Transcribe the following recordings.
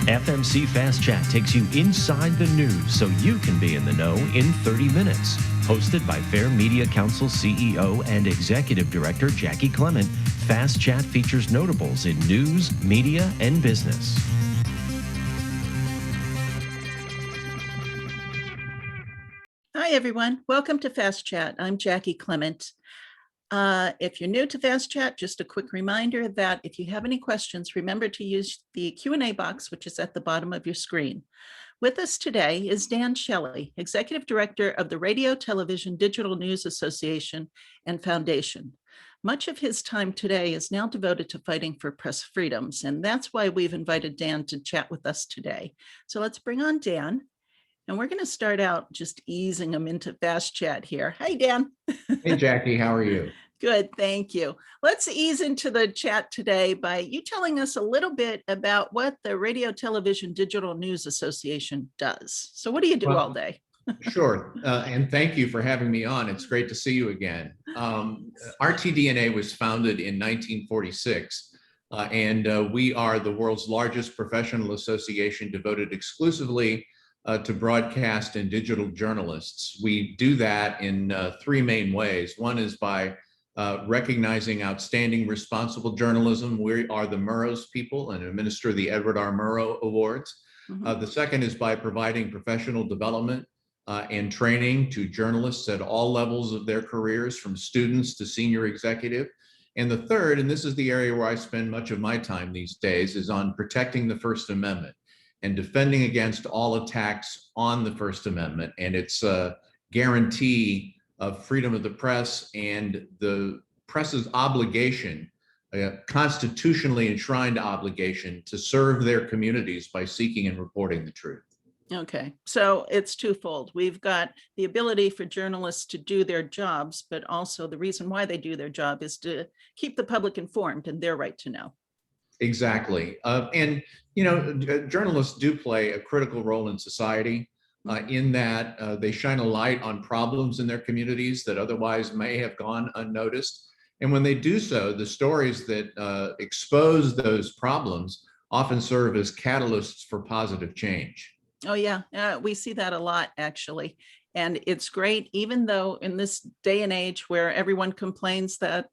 FMC Fast Chat takes you inside the news so you can be in the know in 30 minutes. Hosted by Fair Media Council CEO and Executive Director Jaci Clement, Fast Chat features notables in news, media, and business. Hi, everyone. Welcome to Fast Chat. I'm Jaci Clement. If you're new to Fast Chat, just a quick reminder that if you have any questions, remember to use the Q&A box, which is at the bottom of your screen. With us today is Dan Shelley, Executive Director of the Radio, Television, Digital News Association and Foundation. Much of his time today is now devoted to fighting for press freedoms, and that's why we've invited Dan to chat with us today. So let's bring on Dan. And we're going to start out just easing them into Fast Chat here. Hi, Dan. Hey, Jaci, how are you? Good, thank you. Let's ease into the chat today by you telling us a little bit about what the Radio, Television, Digital News Association does. So what do you do all day? Sure, and thank you for having me on. It's great to see you again. RTDNA was founded in 1946, and we are the world's largest professional association devoted exclusively to broadcast and digital journalists. We do that in three main ways. One is by recognizing outstanding responsible journalism. We are the Murrow's people and administer the Edward R. Murrow Awards. The second is by providing professional development and training to journalists at all levels of their careers, from students to senior executive. And the third, and this is the area where I spend much of my time these days, is on protecting the First Amendment and defending against all attacks on the First Amendment and its guarantee of freedom of the press and the press's obligation, constitutionally enshrined obligation, to serve their communities by seeking and reporting the truth. Okay, so it's twofold. We've got the ability for journalists to do their jobs, but also the reason why they do their job is to keep the public informed and their right to know. Exactly. And, you know, journalists do play a critical role in society in that they shine a light on problems in their communities that otherwise may have gone unnoticed. And when they do so, the stories that expose those problems often serve as catalysts for positive change. Oh, yeah, we see that a lot, actually. And it's great, even though in this day and age where everyone complains that,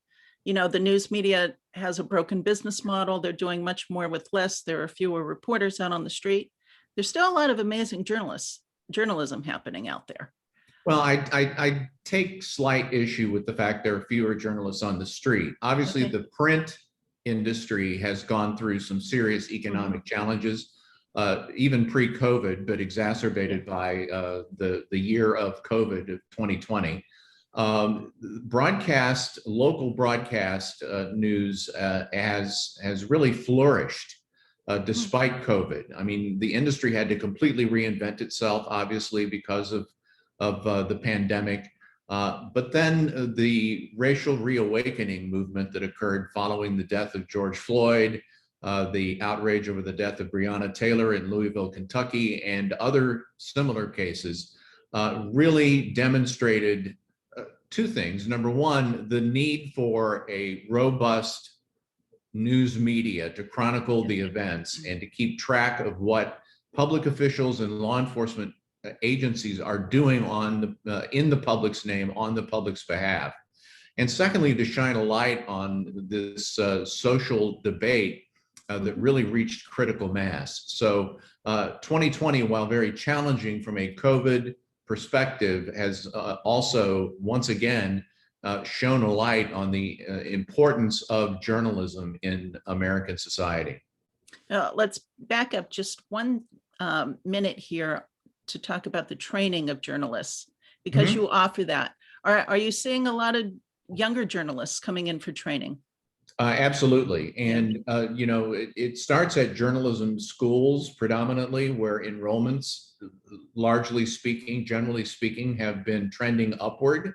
you know, the news media has a broken business model, they're doing much more with less, there are fewer reporters out on the street, there's still a lot of amazing journalism happening out there. Well, I take slight issue with the fact there are fewer journalists on the street. Obviously, the print industry has gone through some serious economic challenges, even pre-COVID, but exacerbated by the year of COVID of 2020. Local broadcast news has really flourished despite COVID. I mean, the industry had to completely reinvent itself, obviously, because of the pandemic. But then the racial reawakening movement that occurred following the death of George Floyd, the outrage over the death of Breonna Taylor in Louisville, Kentucky, and other similar cases really demonstrated two things. Number one, the need for a robust news media to chronicle the events and to keep track of what public officials and law enforcement agencies are doing in the public's name, on the public's behalf. And secondly, to shine a light on this social debate that really reached critical mass. So 2020, while very challenging from a COVID perspective, has also once again shone a light on the importance of journalism in American society. Let's back up just one minute here to talk about the training of journalists, because you offer that. Are you seeing a lot of younger journalists coming in for training? Absolutely. And, you know, it starts at journalism schools predominantly, where enrollments, largely speaking, generally speaking, have been trending upward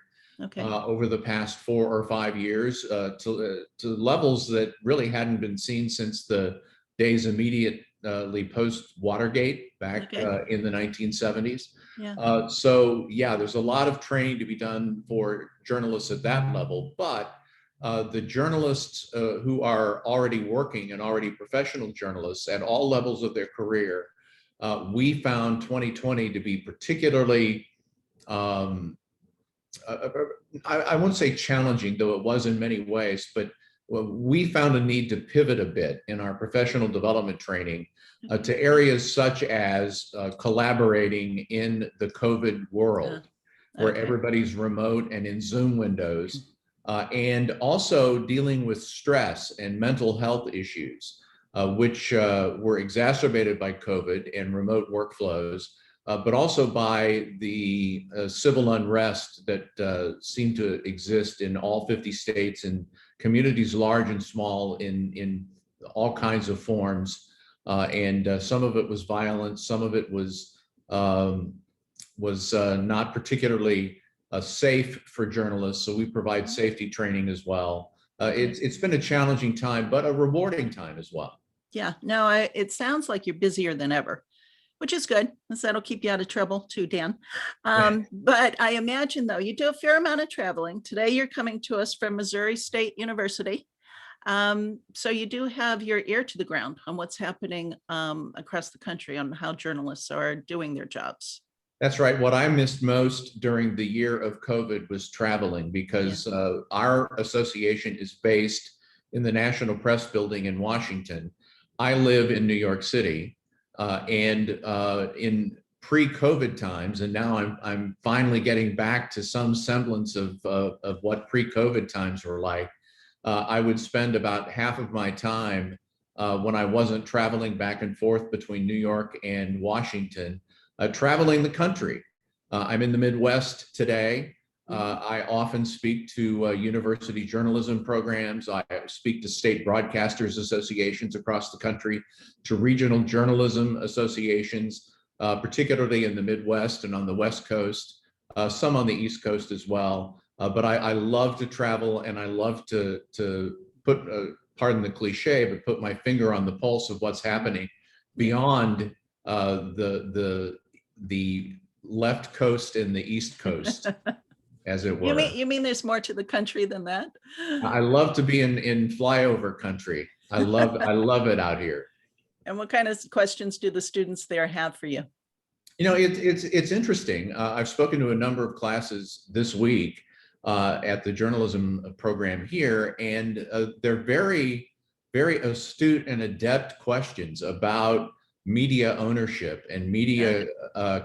over the past 4 or 5 years to levels that really hadn't been seen since the days immediately post-Watergate back in the 1970s. So, yeah, there's a lot of training to be done for journalists at that level. But the journalists who are already working and already professional journalists at all levels of their career, we found 2020 to be particularly, I won't say challenging, though it was in many ways, but we found a need to pivot a bit in our professional development training to areas such as collaborating in the COVID world, where everybody's remote and in Zoom windows, and also dealing with stress and mental health issues, which were exacerbated by COVID and remote workflows, but also by the civil unrest that seemed to exist in all 50 states and communities large and small in all kinds of forms. And some of it was violent, some of it was not particularly safe for journalists. So we provide safety training as well. It's been a challenging time, but a rewarding time as well. Yeah, no, it sounds like you're busier than ever, which is good, because that'll keep you out of trouble too, Dan. But I imagine, though, you do a fair amount of traveling. Today, you're coming to us from Missouri State University. So you do have your ear to the ground on what's happening across the country on how journalists are doing their jobs. That's right. What I missed most during the year of COVID was traveling, because our association is based in the National Press Building in Washington. I live in New York City. And in pre-COVID times, and now I'm finally getting back to some semblance of what pre-COVID times were like. I would spend about half of my time when I wasn't traveling back and forth between New York and Washington, traveling the country. I'm in the Midwest today. I often speak to university journalism programs. I speak to state broadcasters associations across the country, to regional journalism associations, particularly in the Midwest and on the West Coast, some on the East Coast as well. But I love to travel, and I love to put, pardon the cliche, but put my finger on the pulse of what's happening beyond the left coast and the East Coast. As it were. You mean there's more to the country than that? I love to be in flyover country. I love it out here. And what kind of questions do the students there have for you? You know, it's interesting. I've spoken to a number of classes this week at the journalism program here, and they're very, very astute and adept questions about media ownership and media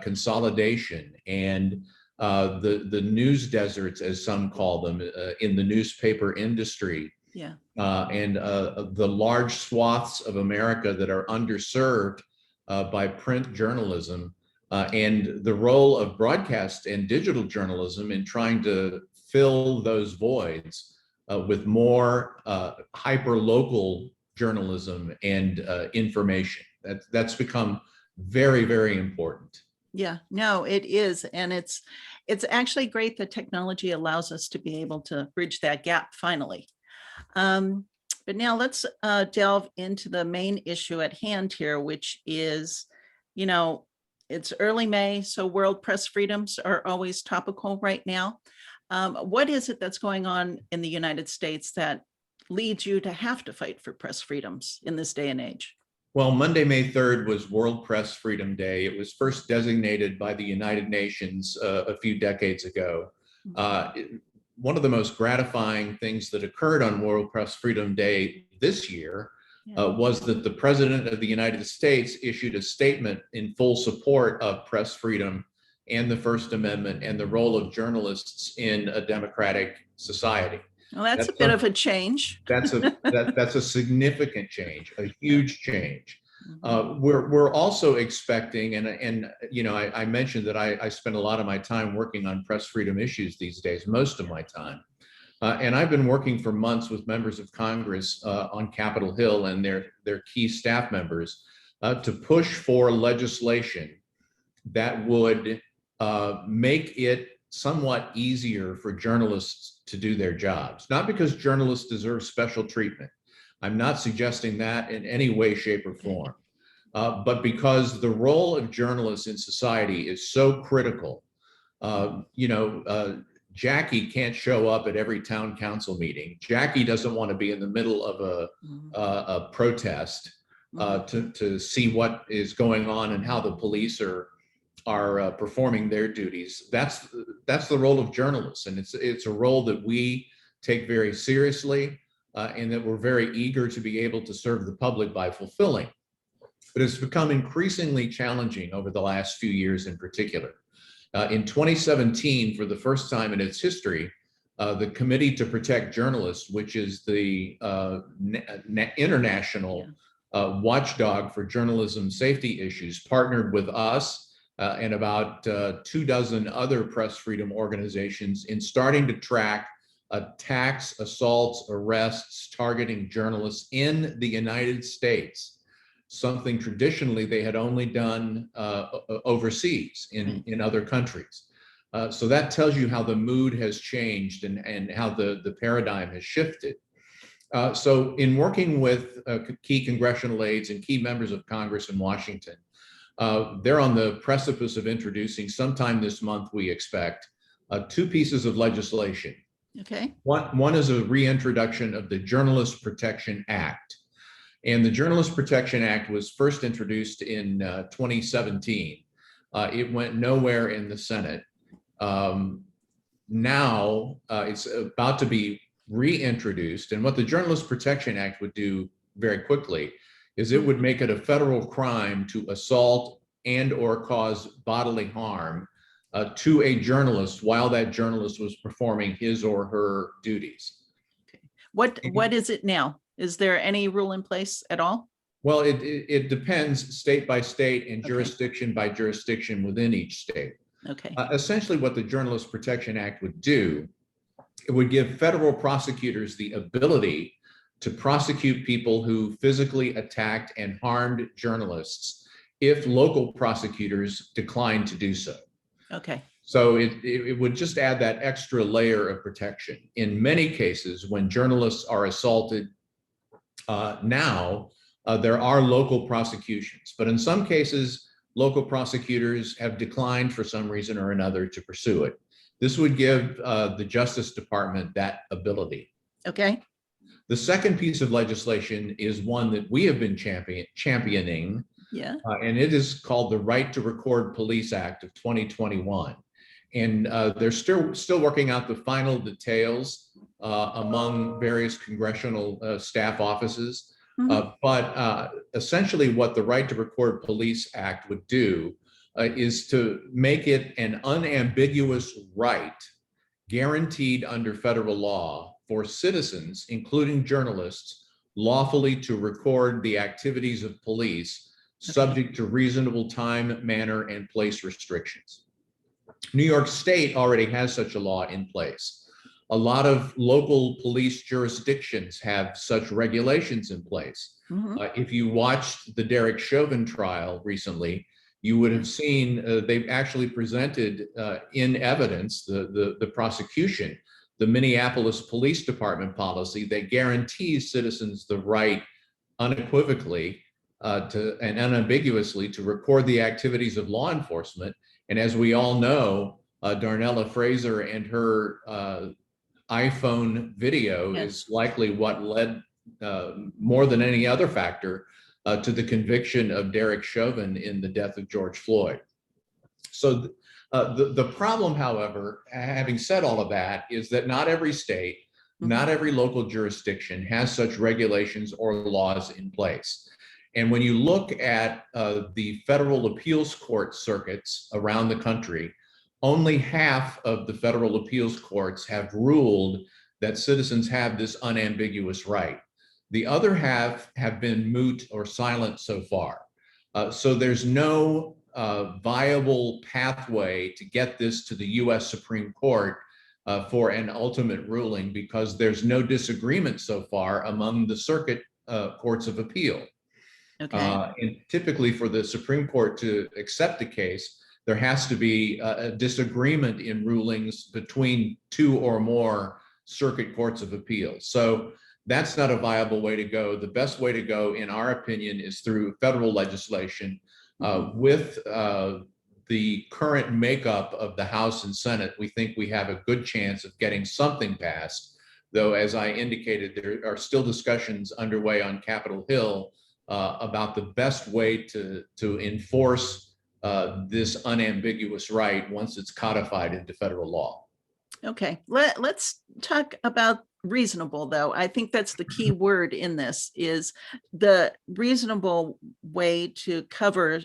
consolidation, and the news deserts, as some call them, in the newspaper industry, and the large swaths of America that are underserved by print journalism, and the role of broadcast and digital journalism in trying to fill those voids with more hyper-local journalism and information. That's become very, very important. Yeah, no, it is. And it's actually great that technology allows us to be able to bridge that gap finally. But now let's delve into the main issue at hand here, which is, you know, it's early May, so world press freedoms are always topical right now. What is it that's going on in the United States that leads you to have to fight for press freedoms in this day and age? Well, Monday, May 3rd was World Press Freedom Day. It was first designated by the United Nations a few decades ago. One of the most gratifying things that occurred on World Press Freedom Day this year was that the President of the United States issued a statement in full support of press freedom and the First Amendment and the role of journalists in a democratic society. Well, that's a bit of a change. That's a significant change, a huge change. We're also expecting, and you know, I mentioned that I spend a lot of my time working on press freedom issues these days, most of my time. And I've been working for months with members of Congress on Capitol Hill and their key staff members to push for legislation that would make it somewhat easier for journalists to do their jobs. Not because journalists deserve special treatment. I'm not suggesting that in any way, shape, or form. But because the role of journalists in society is so critical. Jaci can't show up at every town council meeting. Jaci doesn't want to be in the middle of a protest to see what is going on and how the police are performing their duties. That's the role of journalists, and it's a role that we take very seriously, and that we're very eager to be able to serve the public by fulfilling. But it's become increasingly challenging over the last few years in particular. In 2017, for the first time in its history, the Committee to Protect Journalists, which is the international watchdog for journalism safety issues, partnered with us and about 24 other press freedom organizations in starting to track attacks, assaults, arrests targeting journalists in the United States, something traditionally they had only done overseas in other countries. So that tells you how the mood has changed and how the paradigm has shifted. So in working with key congressional aides and key members of Congress in Washington, they're on the precipice of introducing sometime this month, we expect, 2 pieces of legislation. Okay. One is a reintroduction of the Journalist Protection Act. And the Journalist Protection Act was first introduced in 2017. It went nowhere in the Senate. Now it's about to be reintroduced. And what the Journalist Protection Act would do very quickly is it would make it a federal crime to assault and or cause bodily harm to a journalist while that journalist was performing his or her duties. Okay. What is it now? Is there any rule in place at all? Well, it depends state by state and jurisdiction by jurisdiction within each state. Okay. Essentially, what the Journalist Protection Act would do, it would give federal prosecutors the ability to prosecute people who physically attacked and harmed journalists if local prosecutors decline to do so. Okay. So it would just add that extra layer of protection. In many cases, when journalists are assaulted, now there are local prosecutions, but in some cases, local prosecutors have declined for some reason or another to pursue it. This would give the Justice Department that ability. Okay. The second piece of legislation is one that we have been championing, and it is called the Right to Record Police Act of 2021. And they're still working out the final details among various congressional staff offices. But essentially what the Right to Record Police Act would do is to make it an unambiguous right guaranteed under federal law for citizens, including journalists, lawfully to record the activities of police subject to reasonable time, manner, and place restrictions. New York State already has such a law in place. A lot of local police jurisdictions have such regulations in place. If you watched the Derek Chauvin trial recently, you would have seen they've actually presented in evidence the prosecution, the Minneapolis Police Department policy that guarantees citizens the right unequivocally and unambiguously to record the activities of law enforcement. And as we all know, Darnella Fraser and her iPhone video is likely what led more than any other factor to the conviction of Derek Chauvin in the death of George Floyd. So the problem, however, having said all of that, is that not every state, not every local jurisdiction has such regulations or laws in place. And when you look at the federal appeals court circuits around the country, only half of the federal appeals courts have ruled that citizens have this unambiguous right. The other half have been moot or silent so far. So there's no viable pathway to get this to the US Supreme Court for an ultimate ruling, because there's no disagreement so far among the circuit courts of appeal. And typically for the Supreme Court to accept a case, there has to be a disagreement in rulings between 2 or more circuit courts of appeal. So that's not a viable way to go. The best way to go, in our opinion, is through federal legislation with the current makeup of the House and Senate, we think we have a good chance of getting something passed. Though, as I indicated, there are still discussions underway on Capitol Hill about the best way to enforce this unambiguous right once it's codified into federal law. Okay, let's talk about reasonable, though. I think that's the key word in this, is the reasonable way to cover,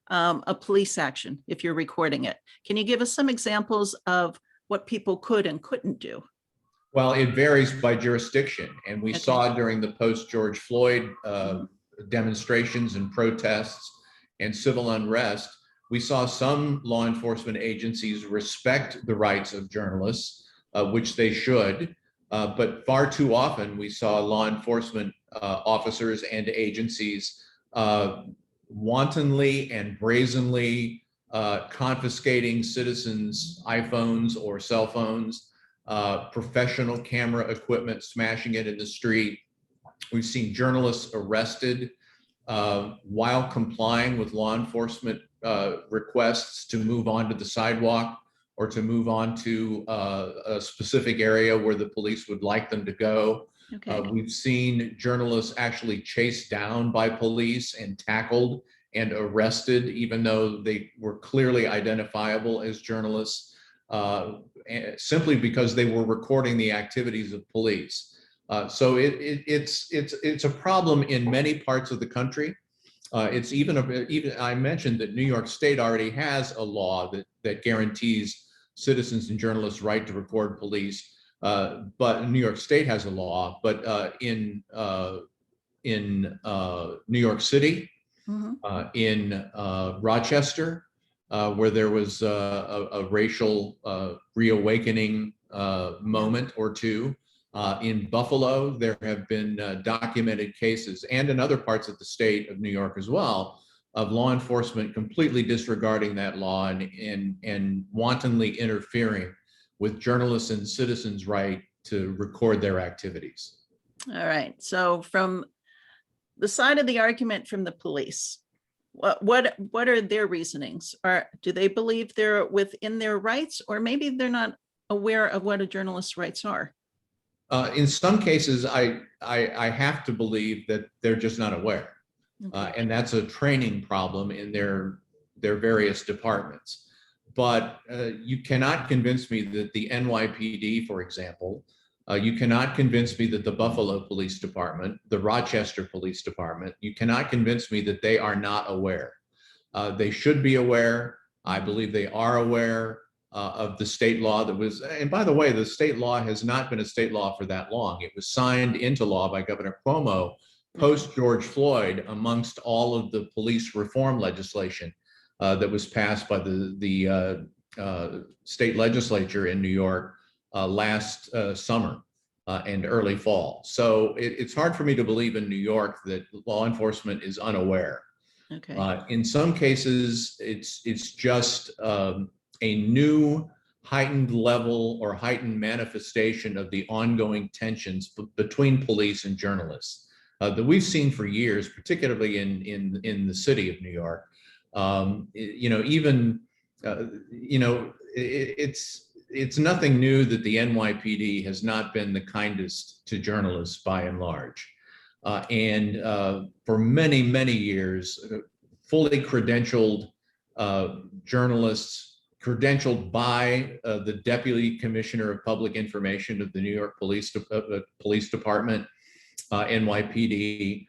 a police action if you're recording it. Can you give us some examples of what people could and couldn't do? Well, it varies by jurisdiction. And we saw during the post-George Floyd demonstrations and protests and civil unrest, we saw some law enforcement agencies respect the rights of journalists, which they should. But far too often, we saw law enforcement officers and agencies wantonly and brazenly confiscating citizens' iPhones or cell phones, professional camera equipment, smashing it in the street. We've seen journalists arrested while complying with law enforcement requests to move onto the sidewalk or to move on to a specific area where the police would like them to go. We've seen journalists actually chased down by police and tackled and arrested, even though they were clearly identifiable as journalists, simply because they were recording the activities of police. So it's a problem in many parts of the country. It's even I mentioned that New York State already has a law that guarantees citizens and journalists right to record police. But New York State has a law, but in New York City, in Rochester, where there was a racial reawakening moment or two. In Buffalo, there have been documented cases, and in other parts of the state of New York as well, of law enforcement completely disregarding that law and wantonly interfering with journalists and citizens' right to record their activities. All right. So from the side of the argument from the police, what are their reasonings? Do they believe they're within their rights, or maybe they're not aware of what a journalist's rights are? In some cases, I have to believe that they're just not aware. And that's a training problem in their various departments. But you cannot convince me that the NYPD, for example, you cannot convince me that the Buffalo Police Department, the Rochester Police Department, you cannot convince me that they are not aware. They should be aware. I believe they are aware of the state law that was, and by the way, the state law has not been a state law for that long. It was signed into law by Governor Cuomo post George Floyd, amongst all of the police reform legislation that was passed by the state legislature in New York last summer and early fall. So it's hard for me to believe in New York that law enforcement is unaware. In some cases, it's just a new heightened level or heightened manifestation of the ongoing tensions between police and journalists that we've seen for years, particularly in the city of New York. It's nothing new that the NYPD has not been the kindest to journalists by and large. For many, many years, fully credentialed journalists, credentialed by the Deputy Commissioner of Public Information of the New York Police Department, NYPD,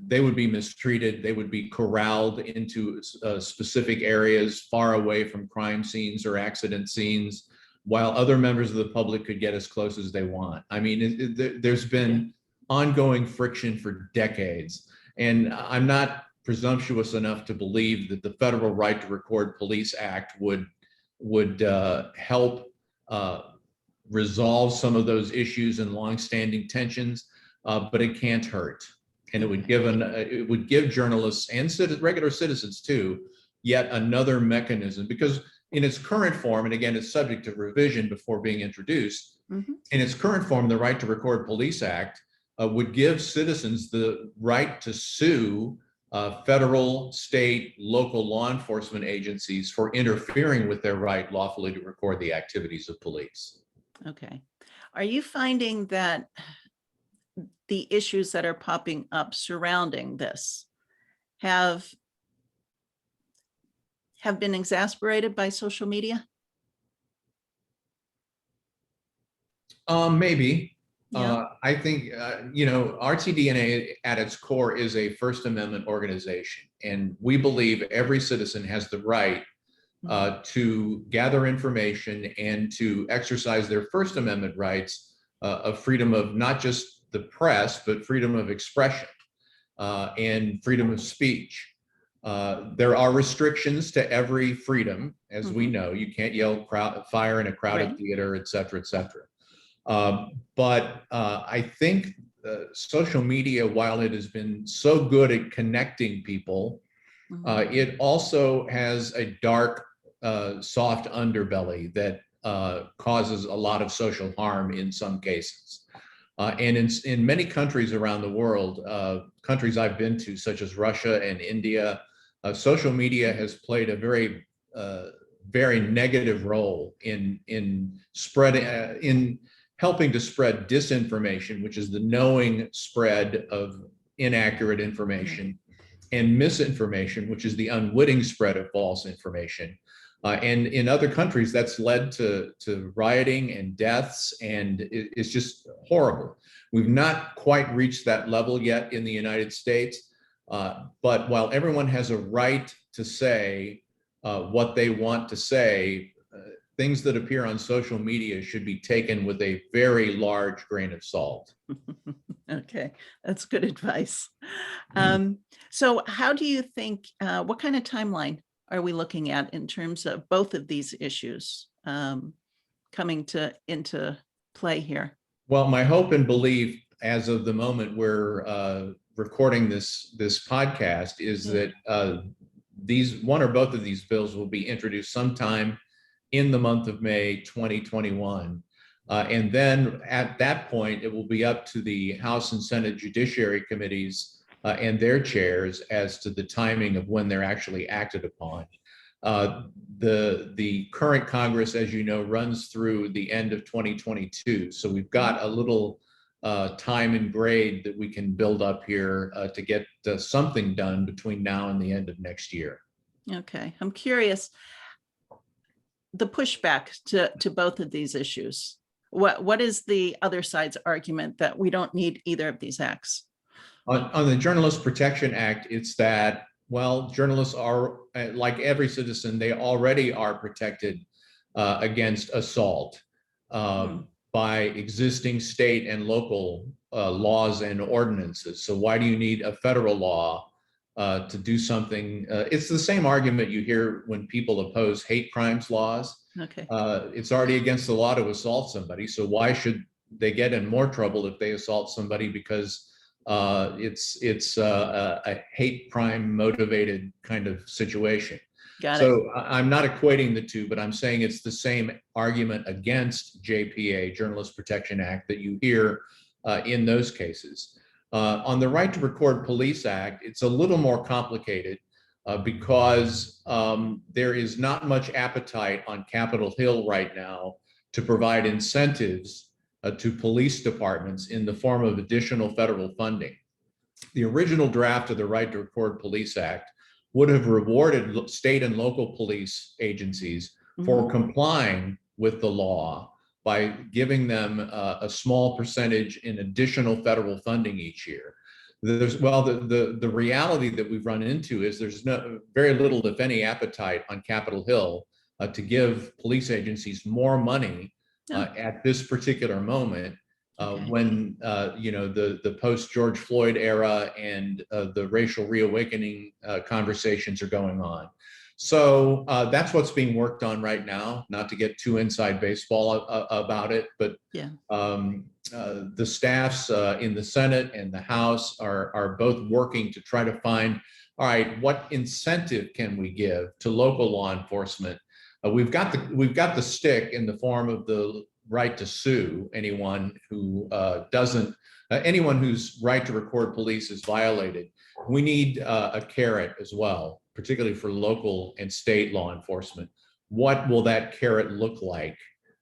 they would be mistreated. They would be corralled into specific areas far away from crime scenes or accident scenes, while other members of the public could get as close as they want. I mean, there's been ongoing friction for decades. And I'm not presumptuous enough to believe that the Federal Right to Record Police Act would help resolve some of those issues and longstanding tensions, but it can't hurt. And it would give journalists and regular citizens too yet another mechanism, because in its current form, and again, it's subject to revision before being introduced, in its current form, the Right to Record Police Act would give citizens the right to sue federal, state, local law enforcement agencies for interfering with their right lawfully to record the activities of police. Okay. Are you finding that the issues that are popping up surrounding this have been exasperated by social media? Maybe. Yeah. I think, RTDNA at its core is a First Amendment organization, and we believe every citizen has the right to gather information and to exercise their First Amendment rights of freedom of not just the press, but freedom of expression and freedom of speech. There are restrictions to every freedom, as we know. You can't yell fire in a crowded theater, et cetera, et cetera. But I think social media, while it has been so good at connecting people, it also has a dark, soft underbelly that causes a lot of social harm in some cases. And in many countries around the world, countries I've been to, such as Russia and India, social media has played a very, very negative role in spreading, in helping to spread disinformation, which is the knowing spread of inaccurate information, and misinformation, which is the unwitting spread of false information. And in other countries, that's led to rioting and deaths, and it's just horrible. We've not quite reached that level yet in the United States, but while everyone has a right to say what they want to say, things that appear on social media should be taken with a very large grain of salt. Okay, that's good advice. So how do you think, what kind of timeline are we looking at in terms of both of these issues coming into play here? Well, my hope and belief as of the moment we're recording this podcast is that these one or both of these bills will be introduced sometime in the month of May 2021. And then at that point, it will be up to the House and Senate Judiciary Committees and their chairs as to the timing of when they're actually acted upon. The current Congress, as you know, runs through the end of 2022. So we've got a little time and grade that we can build up here to get something done between now and the end of next year. Okay, I'm curious, the pushback to both of these issues. What is the other side's argument that we don't need either of these acts? On the Journalist Protection Act, it's that, well, journalists are, like every citizen, they already are protected against assault by existing state and local laws and ordinances. So why do you need a federal law to do something? It's the same argument you hear when people oppose hate crimes laws. Okay. It's already against the law to assault somebody. So why should they get in more trouble if they assault somebody because it's a hate crime motivated kind of situation? Got it. So I'm not equating the two, but I'm saying it's the same argument against JPA, Journalist Protection Act, that you hear in those cases. On the Right to Record Police Act, it's a little more complicated because there is not much appetite on Capitol Hill right now to provide incentives to police departments in the form of additional federal funding. The original draft of the Right to Record Police Act would have rewarded state and local police agencies for complying with the law by giving them a small percentage in additional federal funding each year. The reality that we've run into is there's very little, if any, appetite on Capitol Hill to give police agencies more money at this particular moment when the post George Floyd era and the racial reawakening conversations are going on. So that's what's being worked on right now. Not to get too inside baseball about it, but the staffs in the Senate and the House are both working to try to find, all right, what incentive can we give to local law enforcement? We've got the stick in the form of the right to sue anyone who anyone whose right to record police is violated. we need a carrot as well, particularly for local and state law enforcement. What will that carrot look like?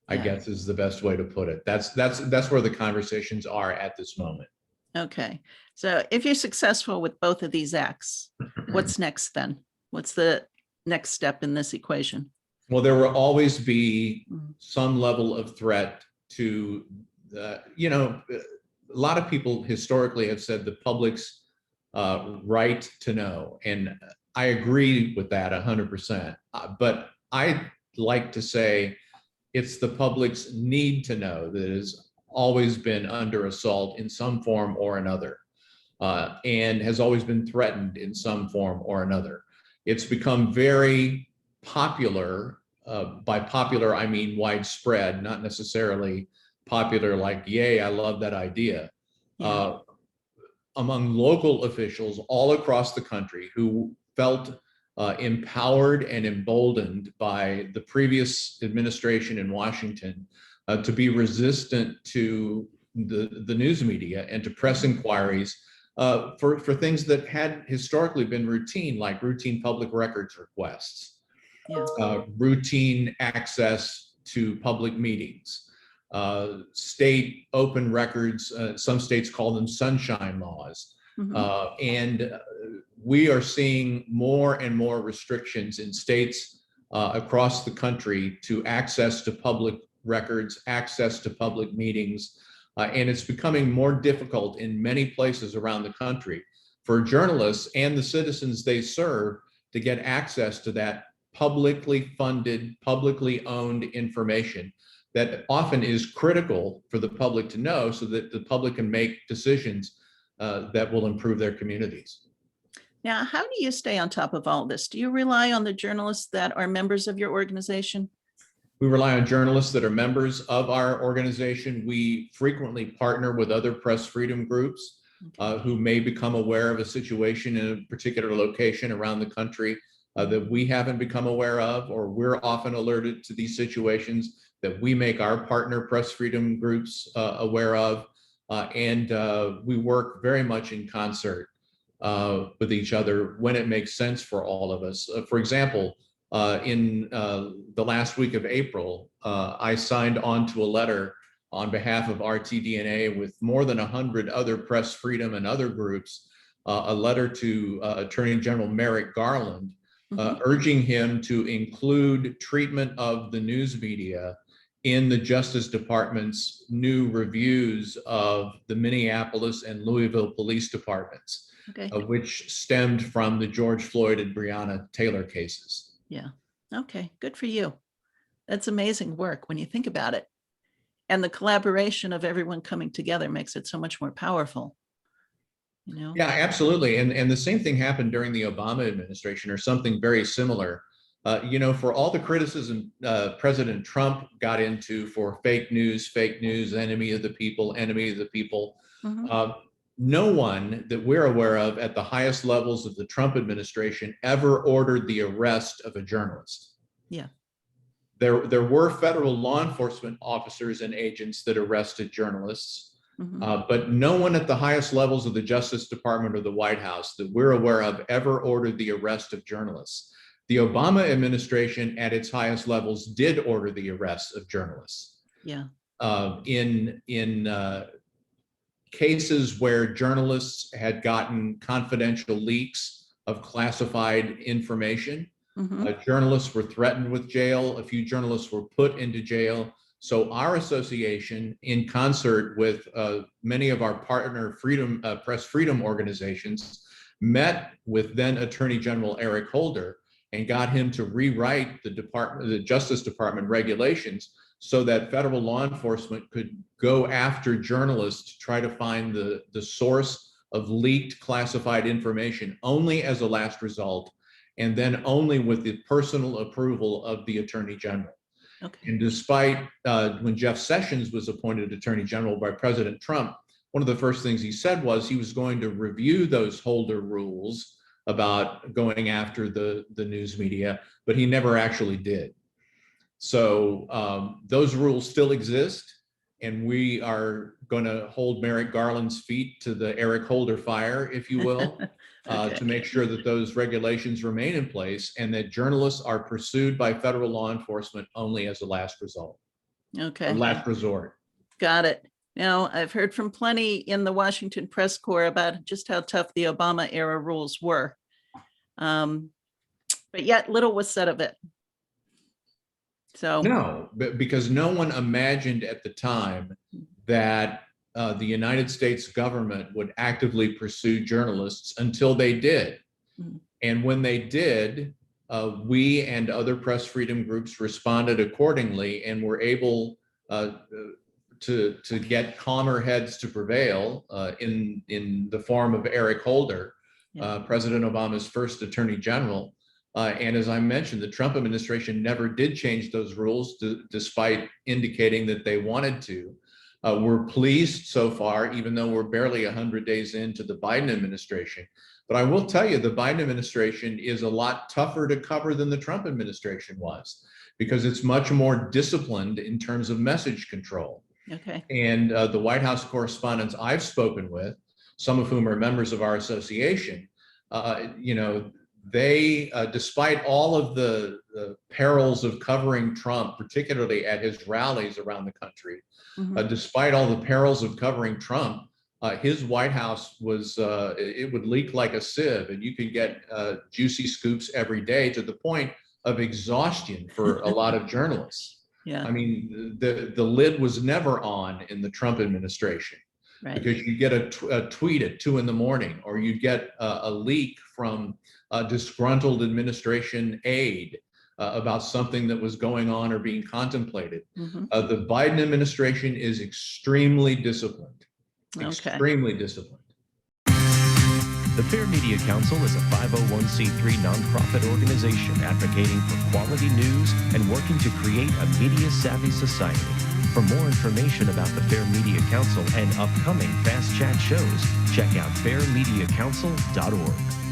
I guess is the best way to put it. That's where the conversations are at this moment. Okay. So if you're successful with both of these acts, what's next then? What's the next step in this equation? Well, there will always be some level of threat to a lot of people historically have said the public's right to know. And I agree with that 100%. But I like to say it's the public's need to know that has always been under assault in some form or another, and has always been threatened in some form or another. It's become very popular. By popular, I mean widespread, not necessarily popular like, yay, I love that idea. Among local officials all across the country who felt empowered and emboldened by the previous administration in Washington to be resistant to the news media and to press inquiries for things that had historically been routine, like routine public records requests, routine access to public meetings, state open records. Some states call them sunshine laws. And we are seeing more and more restrictions in states across the country to access to public records, access to public meetings. And it's becoming more difficult in many places around the country for journalists and the citizens they serve to get access to that publicly funded, publicly owned information that often is critical for the public to know so that the public can make decisions that will improve their communities. Now, how do you stay on top of all this? Do you rely on the journalists that are members of your organization? We rely on journalists that are members of our organization. We frequently partner with other press freedom groups who may become aware of a situation in a particular location around the country that we haven't become aware of, or we're often alerted to these situations that we make our partner press freedom groups aware of. And we work very much in concert with each other when it makes sense for all of us. For example, in the last week of April, I signed on to a letter on behalf of RTDNA with more than 100 other press freedom and other groups, a letter to Attorney General Merrick Garland, urging him to include treatment of the news media in the Justice Department's new reviews of the Minneapolis and Louisville police departments, which stemmed from the George Floyd and Breonna Taylor cases. Yeah. Okay. Good for you. That's amazing work when you think about it. And the collaboration of everyone coming together makes it so much more powerful. You know? Yeah, absolutely. And the same thing happened during the Obama administration, or something very similar. For all the criticism President Trump got into for fake news, enemy of the people, no one that we're aware of at the highest levels of the Trump administration ever ordered the arrest of a journalist. Yeah. There were federal law enforcement officers and agents that arrested journalists, but no one at the highest levels of the Justice Department or the White House that we're aware of ever ordered the arrest of journalists. The Obama administration at its highest levels did order the arrest of journalists. Yeah. In cases where journalists had gotten confidential leaks of classified information, journalists were threatened with jail. A few journalists were put into jail. So our association, in concert with many of our partner press freedom organizations, met with then Attorney General Eric Holder and got him to rewrite the Justice Department regulations so that federal law enforcement could go after journalists to try to find the source of leaked classified information only as a last result, and then only with the personal approval of the Attorney General. Okay. And despite when Jeff Sessions was appointed Attorney General by President Trump, one of the first things he said was he was going to review those Holder rules about going after the news media, but he never actually did. So those rules still exist, and we are going to hold Merrick Garland's feet to the Eric Holder fire, if you will. Okay. to make sure that those regulations remain in place and that journalists are pursued by federal law enforcement only as a last result, Okay. or last resort. Got it. Now, I've heard from plenty in the Washington press corps about just how tough the Obama era rules were. But yet little was said of it. So No, but because no one imagined at the time that the United States government would actively pursue journalists until they did. Mm. And when they did, we and other press freedom groups responded accordingly and were able to get calmer heads to prevail in the form of Eric Holder, President Obama's first Attorney General. And as I mentioned, the Trump administration never did change those rules, despite indicating that they wanted to. We're pleased so far, even though we're barely 100 days into the Biden administration. But I will tell you, the Biden administration is a lot tougher to cover than the Trump administration was, because it's much more disciplined in terms of message control. okay. And the White House correspondents I've spoken with, some of whom are members of our association, they, despite all of the perils of covering Trump, particularly at his rallies around the country, despite all the perils of covering Trump, his White House was, it would leak like a sieve, and you could get juicy scoops every day, to the point of exhaustion for a lot of journalists. Yeah. I mean, the lid was never on in the Trump administration, Right. because you get a tweet at 2 a.m, or you get a leak from a disgruntled administration aide about something that was going on or being contemplated. The Biden administration is extremely disciplined. Extremely disciplined. The Fair Media Council is a 501c3 nonprofit organization advocating for quality news and working to create a media-savvy society. For more information about the Fair Media Council and upcoming Fast Chat shows, check out fairmediacouncil.org.